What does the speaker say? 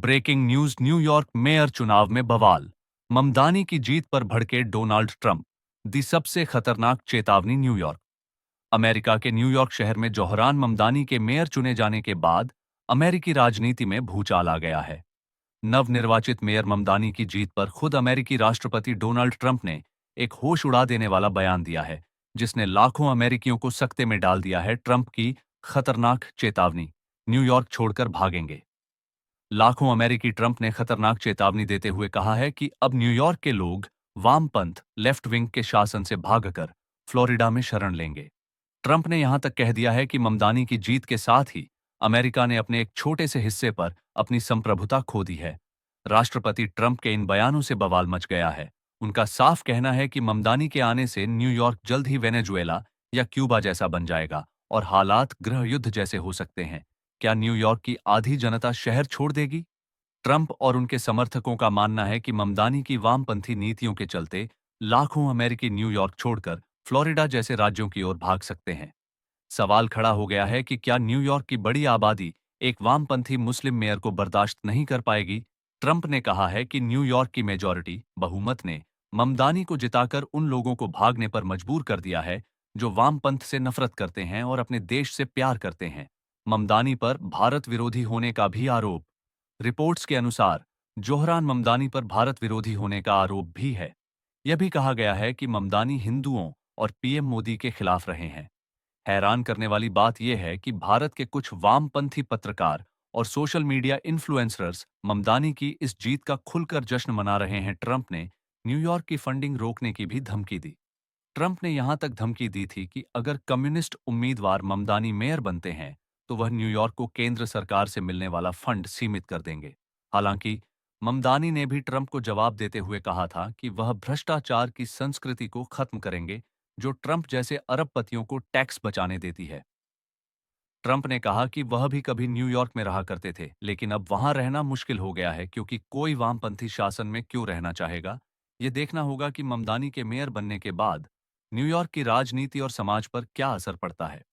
Breaking news. New York mayor चुनाव में बवाल। ममदानी की जीत पर भड़के डोनाल्ड ट्रंप। दी सबसे खतरनाक चेतावनी। न्यूयॉर्क अमेरिका के न्यूयॉर्क शहर में जोहरान ममदानी के मेयर चुने जाने के बाद अमेरिकी राजनीति में भूचाल आ गया है। नवनिर्वाचित मेयर ममदानी की जीत पर खुद अमेरिकी राष्ट्रपति डोनाल्ड ट्रंप ने एक होश उड़ा देने वाला बयान दिया है, जिसने लाखों अमेरिकियों को सकते में डाल दिया है। ट्रंप की खतरनाक चेतावनी, न्यूयॉर्क छोड़कर भागेंगे। लाखों अमेरिकी। ट्रंप ने खतरनाक चेतावनी देते हुए कहा है कि अब न्यूयॉर्क के लोग वामपंथ लेफ्ट विंग के शासन से भागकर फ्लोरिडा में शरण लेंगे। ट्रंप ने यहां तक कह दिया है कि ममदानी की जीत के साथ ही अमेरिका ने अपने एक छोटे से हिस्से पर अपनी संप्रभुता खो दी है। राष्ट्रपति ट्रंप के इन बयानों से बवाल मच गया है। उनका साफ कहना है कि ममदानी के आने से न्यूयॉर्क जल्द ही वेनेजुएला या क्यूबा जैसा बन जाएगा और हालात गृह युद्ध जैसे हो सकते हैं। क्या न्यूयॉर्क की आधी जनता शहर छोड़ देगी? ट्रंप और उनके समर्थकों का मानना है कि ममदानी की वामपंथी नीतियों के चलते लाखों अमेरिकी न्यूयॉर्क छोड़कर फ्लोरिडा जैसे राज्यों की ओर भाग सकते हैं। सवाल खड़ा हो गया है कि क्या न्यूयॉर्क की बड़ी आबादी एक वामपंथी मुस्लिम मेयर को बर्दाश्त नहीं कर पाएगी? ट्रंप ने कहा है कि न्यूयॉर्क की मेजॉरिटी बहुमत ने ममदानी को जिताकर उन लोगों को भागने पर मजबूर कर दिया है जो वामपंथ से नफरत करते हैं और अपने देश से प्यार करते हैं। ममदानी पर भारत विरोधी होने का भी आरोप। रिपोर्ट्स के अनुसार जोहरान ममदानी पर भारत विरोधी होने का आरोप भी है। यह भी कहा गया है कि ममदानी हिंदुओं और पीएम मोदी के खिलाफ रहे हैं। हैरान करने वाली बात यह है कि भारत के कुछ वामपंथी पत्रकार और सोशल मीडिया इन्फ्लुएंसर्स ममदानी की इस जीत का खुलकर जश्न मना रहे हैं। ट्रंप ने न्यूयॉर्क की फंडिंग रोकने की भी धमकी दी। ट्रंप ने यहां तक धमकी दी थी कि अगर कम्युनिस्ट उम्मीदवार ममदानी मेयर बनते हैं तो वह न्यूयॉर्क को केंद्र सरकार से मिलने वाला फंड सीमित कर देंगे। हालांकि ममदानी ने भी ट्रंप को जवाब देते हुए कहा था कि वह भ्रष्टाचार की संस्कृति को खत्म करेंगे जो ट्रंप जैसे अरबपतियों को टैक्स बचाने देती है। ट्रंप ने कहा कि वह भी कभी न्यूयॉर्क में रहा करते थे, लेकिन अब वहां रहना मुश्किल हो गया है क्योंकि कोई वामपंथी शासन में क्यों रहना चाहेगा। यह देखना होगा कि ममदानी के मेयर बनने के बाद न्यूयॉर्क की राजनीति और समाज पर क्या असर पड़ता है।